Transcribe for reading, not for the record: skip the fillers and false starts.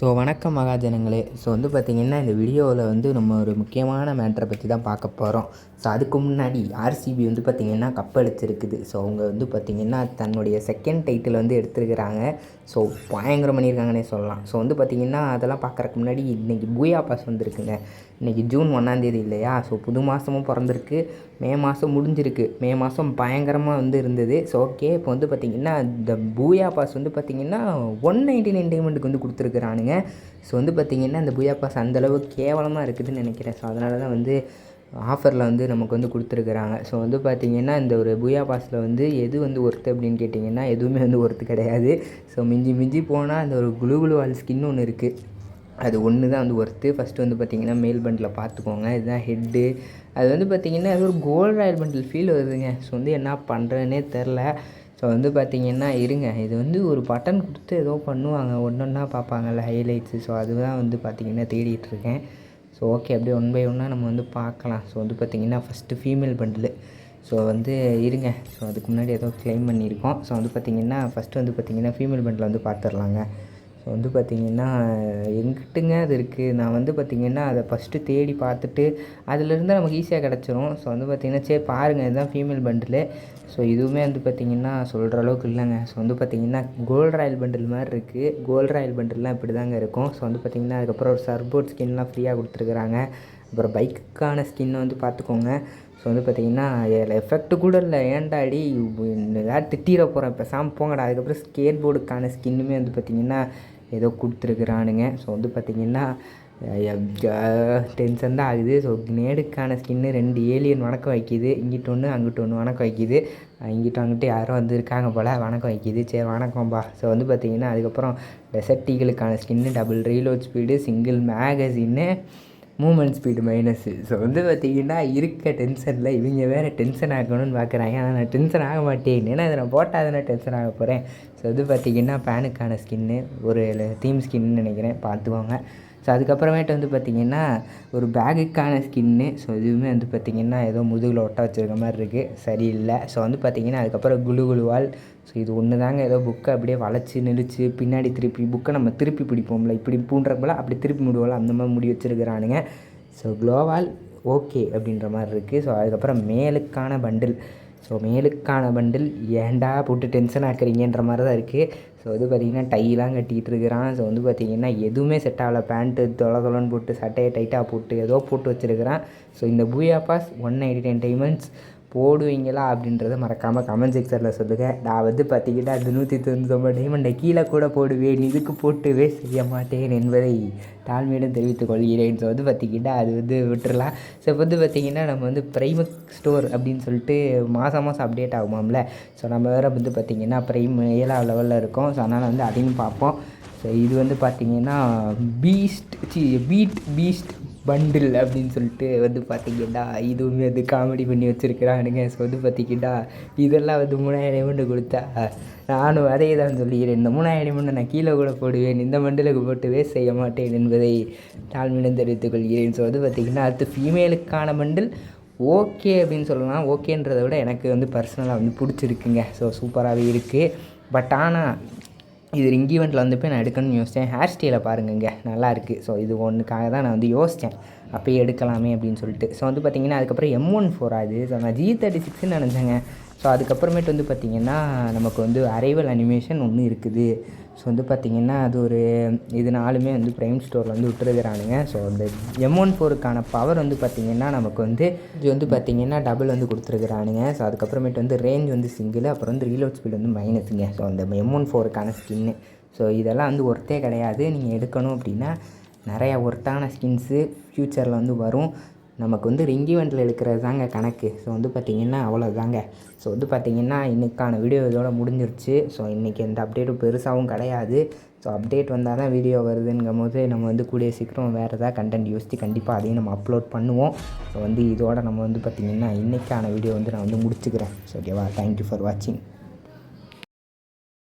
வணக்கம் மகாஜனங்களே. வந்து பார்த்திங்கன்னா, இந்த வீடியோவில் வந்து நம்ம ஒரு முக்கியமான மேட்டரை பற்றி தான் பார்க்க போகிறோம். அதுக்கு முன்னாடி ஆர்சிபி வந்து பார்த்திங்கன்னா கப் அடிச்சிருக்குது. அவங்க வந்து பார்த்திங்கன்னா தன்னுடைய செகண்ட் டைட்டில் வந்து எடுத்துருக்கிறாங்க. பயங்கரம் பண்ணியிருக்காங்கன்னே சொல்லலாம். வந்து பார்த்திங்கன்னா அதெல்லாம் பார்க்குறக்கு முன்னாடி இன்றைக்கி பூயா பாஸ் வந்துருக்குங்க. இன்றைக்கி ஜூன் 1 இல்லையா? புது மாதமும் பிறந்திருக்கு. மே மாதம் முடிஞ்சிருக்கு. மே மாதம் பயங்கரமாக வந்து இருந்தது. ஓகே, இப்போ வந்து பார்த்திங்கன்னா இந்த பூயா பாஸ் வந்து பார்த்திங்கன்னா 199 டைமண்டுக்கு வந்து கொடுத்துருக்குறானுங்க. வந்து பார்த்திங்கன்னா இந்த பூயா பாஸ் அந்தளவு கேவலமாக இருக்குதுன்னு நினைக்கிறேன். அதனால தான் வந்து ஆஃபரில் வந்து நமக்கு வந்து கொடுத்துருக்குறாங்க. வந்து பார்த்திங்கன்னா இந்த ஒரு பூயா பாஸில் வந்து எது வந்து ஒர்த்து அப்படின்னு கேட்டிங்கன்னா எதுவுமே வந்து ஒர்த்து கிடையாது. மிஞ்சி போனால் அந்த ஒரு குளு வால் ஸ்கின் ஒன்று இருக்குது. அது ஒன்று தான் வந்து ஒர்த்து. ஃபஸ்ட்டு வந்து பார்த்திங்கன்னா மேல் பண்டில் பார்த்துக்கோங்க. இதுதான் ஹெட்டு. அது வந்து பார்த்திங்கன்னா அது ஒரு கோல்ட் ராயல் பண்டில் ஃபீல் வருதுங்க. வந்து என்ன பண்ணுறதுனே தெரில. வந்து பார்த்திங்கன்னா இருங்க, இது வந்து ஒரு பட்டன் கொடுத்து ஏதோ பண்ணுவாங்க, ஒன்றா பார்ப்பாங்கல்ல ஹைலைட்ஸு. அதுதான் வந்து பார்த்திங்கன்னா தேடிட்டுருக்கேன். ஓகே, அப்படியே ஒன் பை ஒன்னாக நம்ம வந்து பார்க்கலாம். வந்து பார்த்திங்கன்னா ஃபஸ்ட்டு ஃபீமேல் பண்டிலு. வந்து இருங்க, அதுக்கு முன்னாடி ஏதோ க்ளைம் பண்ணியிருக்கோம். வந்து பார்த்திங்கன்னா ஃபஸ்ட்டு வந்து பார்த்திங்கன்னா ஃபீமேல் பண்டில் வந்து பார்த்துடலாங்க. வந்து பார்த்திங்கன்னா எங்கிட்டுங்க அது இருக்குது. நான் வந்து பார்த்திங்கன்னா அதை ஃபஸ்ட்டு தேடி பார்த்துட்டு அதிலேருந்து நமக்கு ஈஸியாக கிடச்சிரும். வந்து பார்த்திங்கன்னா சரி பாருங்கள், இதுதான் ஃபீமேல் பண்டிலு. இதுவுமே வந்து பார்த்திங்கன்னா சொல்கிற அளவுக்கு இல்லைங்க. வந்து பார்த்திங்கன்னா கோல்ட் ராயல் பண்டில் மாதிரி இருக்குது. கோல்ட் ராயல் பண்டில்லாம் இப்படி தாங்க இருக்கும். வந்து பார்த்திங்கன்னா அதுக்கப்புறம் ஒரு சர்போர்ட் ஸ்கின்லாம் ஃப்ரீயாக கொடுத்துருக்குறாங்க. அப்புறம் பைக்குக்கான ஸ்கின்னை வந்து பார்த்துக்கோங்க. வந்து பார்த்திங்கன்னா எஃபெக்ட்டு கூட இல்லை. ஏன்டாடி ஏதாவது திட்டிட போகிறேன், பேசாமல் போங்கடா. அதுக்கப்புறம் ஸ்கேட் போர்டுக்கான ஸ்கின்னுமே வந்து பார்த்திங்கன்னா ஏதோ கொடுத்துருக்குறானுங்க. வந்து பார்த்திங்கன்னா டென்ஷன் தான் ஆகுது. நேடுக்கான ஸ்கின்னு 2 ஏலியன் வணக்கம் வைக்கிது. இங்கிட்ட ஒன்று அங்கிட்ட ஒன்று வணக்கம் வைக்கிது. இங்கிட்ட அங்கிட்ட யாரோ வந்துருக்காங்க போல், வணக்கம் வைக்கிது. சரி வணக்கம்பா. வந்து பார்த்திங்கன்னா அதுக்கப்புறம் டெசர்ட் ஈகிளுக்கான ஸ்கின்னு, டபுள் ரீலோட் ஸ்பீடு, சிங்கிள் மேகசின்னு, மூமெண்ட் ஸ்பீடு மைனஸு. வந்து பார்த்திங்கன்னா இருக்க டென்ஷனில் இவங்க வேறு டென்ஷன் ஆகணும்னு பார்க்குறாங்க. ஆனால் நான் டென்ஷன் ஆக மாட்டேன். ஏன்னா இதை நான் போட்டால் தானே டென்ஷன் ஆக போகிறேன். வந்து பார்த்திங்கன்னா பேனுக்கான ஸ்கின்னு, ஒரு தீம் ஸ்கின்னு நினைக்கிறேன், பார்த்துக்கோங்க. அதுக்கப்புறமேட்டு வந்து பார்த்திங்கன்னா ஒரு பேகுக்கான ஸ்கின்னு. இதுவுமே வந்து பார்த்திங்கன்னா ஏதோ முதுகில் ஒட்ட வச்சுருக்க மாதிரி இருக்குது, சரியில்லை. வந்து பார்த்திங்கன்னா அதுக்கப்புறம் குளுவால். இது ஒன்று தாங்க. ஏதோ புக்கை அப்படியே வளைச்சி நெளிச்சு பின்னாடி திருப்பி புக்கை நம்ம திருப்பி பிடிப்போம்ல, இப்படி பூண்டுறப்போல அப்படி திருப்பி முடிவோம்ல, அந்த மாதிரி முடி வச்சுருக்கிறானுங்க. க்ளோவால் ஓகே அப்படின்ற மாதிரி இருக்குது. அதுக்கப்புறம் மேலுக்கான பண்டில். மேலுக்கான பண்டில் ஏன்டா போட்டு டென்ஷன் ஆக்குறீங்கன்ற மாதிரி தான் இருக்குது. வந்து பார்த்திங்கன்னா டைலாம் கட்டிகிட்டு இருக்கிறான். வந்து பார்த்திங்கன்னா எதுவுமே செட் ஆகலை. பேண்ட்டு தொலைன்னு போட்டு சட்டையை டைட்டாக போட்டு ஏதோ போட்டு வச்சுருக்கிறான். இந்த பூயா பாஸ் 199 டைமண்ட்ஸ் போடுவீங்களா அப்படின்றத மறக்காமல் கமெண்ட் செக்ஷனில் சொல்லுங்கள். நான் வந்து பார்த்திங்கன்னா அது 199 டைமண்டை கீழே கூட போடுவேன், இதுக்கு போட்டுவே செய்ய மாட்டேன் என்பதை தாழ்மையிடம் தெரிவித்துக் கொள்கிறேன். வந்து பார்த்திங்கன்னா அது வந்து விட்டுறலாம். வந்து பார்த்திங்கன்னா நம்ம வந்து ப்ரைம் ஸ்டோர் அப்படின்னு சொல்லிட்டு மாதம் அப்டேட் ஆகுமாம்ல. நம்ம வேறு வந்து பார்த்திங்கன்னா ப்ரைம் 7ஆம் லெவலில் இருக்கோம். அதனால் வந்து அதையும் பார்ப்போம். இது வந்து பார்த்திங்கன்னா பீட் பண்டில் அப்படின்னு சொல்லிட்டு வந்து பார்த்திங்கன்னா இதுவுமே வந்து காமெடி பண்ணி வச்சுருக்கிறானுங்க. வந்து பார்த்திங்கன்னா இதெல்லாம் வந்து 3000 டைமண்டு கொடுத்தா நானும் அதே தான் சொல்லிக்கிறேன். இந்த 3000 டைமண்டை நான் கீழே கூட போடுவேன், இந்த பண்டிலுக்கு போட்டு வேஸ்ட் செய்ய மாட்டேன் என்பதை தாழ்மையுடன் தெரிவித்துக் கொள்கிறேன். வந்து பார்த்திங்கன்னா அடுத்து ஃபீமேலுக்கான பண்டில் ஓகே அப்படின்னு சொல்லலாம். ஓகேன்றதை விட எனக்கு வந்து பர்சனலாக வந்து பிடிச்சிருக்குங்க. சூப்பராகவே இருக்குது. பட் ஆனால் இது ரிங் ஈவெண்ட்டில் வந்தப்போ நான் எடுக்கணும்னு யோசித்தேன். ஹேர் ஸ்டைலை பாருங்கங்க, நல்லாயிருக்கு. இது ஒன்றுக்காக தான் நான் வந்து யோசித்தேன், அப்போயே எடுக்கலாமே அப்படின்னு சொல்லிட்டு. வந்து பார்த்திங்கன்னா அதுக்கப்புறம் M14 ஆகுது. நான் G36ன்னு நினச்சேங்க. அதுக்கப்புறமேட்டு வந்து பார்த்திங்கன்னா நமக்கு வந்து அரைவல் அனிமேஷன் ஒன்று இருக்குது. வந்து பார்த்திங்கன்னா அது ஒரு இது 4மே வந்து ப்ரைம் ஸ்டோரில் வந்து விட்டுருக்கிறானுங்க. அந்த M14க்கான பவர் வந்து பார்த்திங்கன்னா நமக்கு வந்து இது வந்து பார்த்திங்கன்னா டபுள் வந்து கொடுத்துருக்குறானுங்க. அதுக்கப்புறமேட்டு வந்து ரேஞ்ச் வந்து சிங்கிள், அப்புறம் வந்து ரீலோட் ஸ்பீடு வந்து மைனஸுங்க. அந்த M14க்கான ஸ்கின்னு. இதெல்லாம் வந்து ஒர்த்தே கிடையாது. நீங்கள் எடுக்கணும் அப்படின்னா நிறையா ஒர்த்தான ஸ்கின்ஸு ஃப்யூச்சரில் வந்து வரும். நமக்கு வந்து ரிங் ஈவெண்ட்டில் எடுக்கிறது தாங்க கணக்கு. வந்து பார்த்திங்கன்னா அவ்வளோதாங்க. வந்து பார்த்திங்கன்னா இன்றைக்கான வீடியோ இதோட முடிஞ்சிருச்சு. இன்றைக்கி எந்த அப்டேட்டும் பெருசாகவும் கிடையாது. அப்டேட் வந்தால் தான் வீடியோ வருதுங்கும் போது நம்ம வந்து கூடிய சீக்கிரம் வேறு ஏதாவது கண்டென்ட் யோசித்து கண்டிப்பாக அதையும் நம்ம அப்லோட் பண்ணுவோம். வந்து இதோட நம்ம வந்து பார்த்திங்கன்னா இன்றைக்கான வீடியோ வந்து நான் வந்து முடிச்சுக்கிறேன். ஓகேவா? தேங்க்யூ ஃபார் வாட்சிங்.